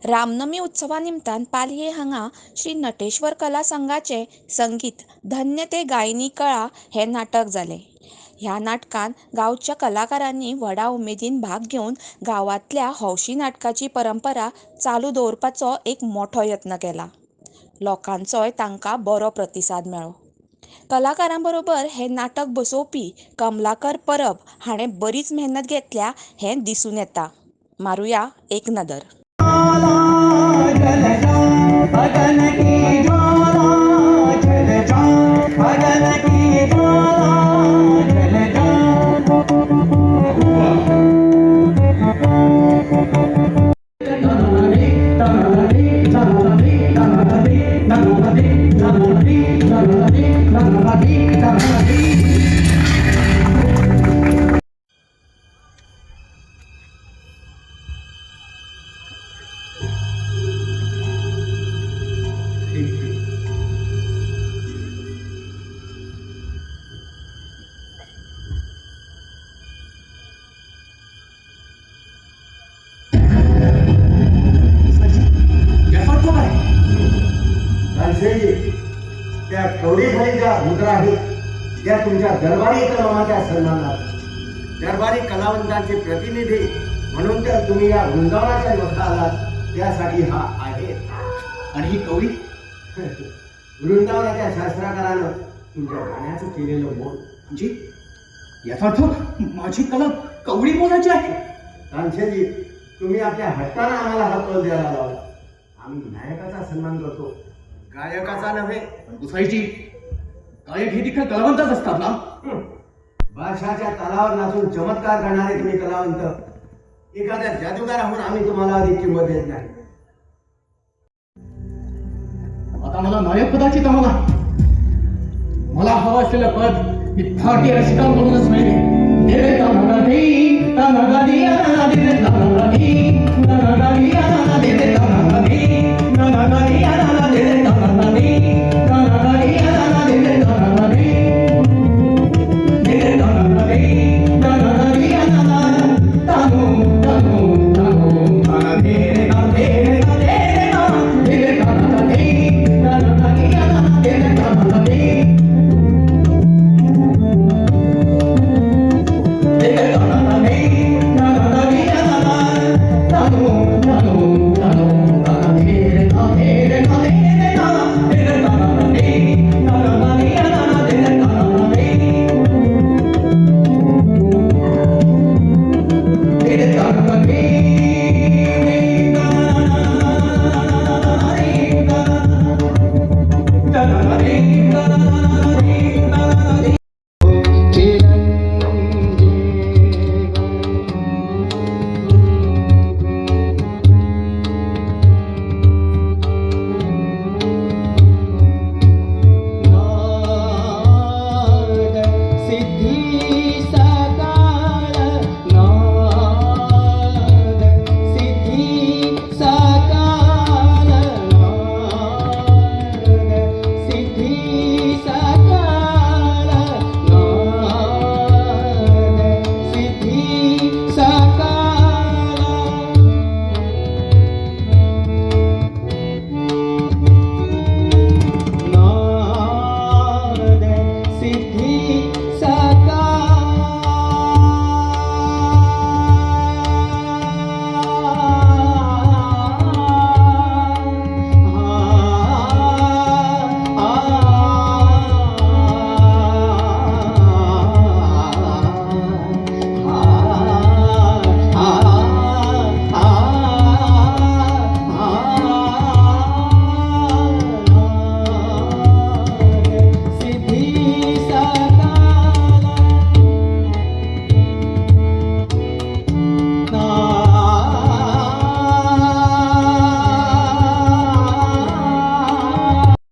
रामनमी उत्सवा निमतान पालये हांगा श्री नटेश्वर कला संघाचे संगीत धन्य ते गायनी कळा हे नाटक जाले. ह्या नाटकान गांवच्या कलाकारांनी व्हडा उमेदीन भाग घेवन गांवांतल्या हौशी नाटकाची परंपरा चालू दवरपाचो एक मोठो यत्न केला. लोकांचोय तांकां बरो प्रतिसाद मेळ्ळो. कलाकारां बरोबर हे नाटक बसोवपी कमलाकर परब हाणें बरीच मेहनत घेतल्या हें दिसून येता. मारुया एक नदर. त्या कवडीखाली ज्या मुद्रा आहेत त्या तुमच्या दरबारी कलामाच्या सन्मानात दरबारी कलावंतांचे प्रतिनिधी म्हणून तर तुम्ही या वृंदावनाच्या मध्ये आलात त्यासाठी हा आहे. आणि ही कवडी वृंदावनाच्या शास्त्रकारानं तुमच्या गाण्याचं केलेलं मोड म्हणजे याचा अर्थ माझी कला कवडी मोलाची आहे. तानसेजी, तुम्ही आपल्या हट्टानं आम्हाला हा कल द्यायला लावला. आम्ही नायकाचा सन्मान करतो, गायकाचा नव्हे. दुसऱ्याची गायक हे देखील कलावंतच असतात ना. भाषाच्या तालावर नाचून चमत्कार करणारे तुम्ही कलावंत एखाद्या जादूगाराहून आम्ही तुम्हाला अधिक किंमत देत नाही. आता मला नायक पदाची तमना, मला हवं असलेलं पद मी भारतीय रसिकांकडूनच मिळेल.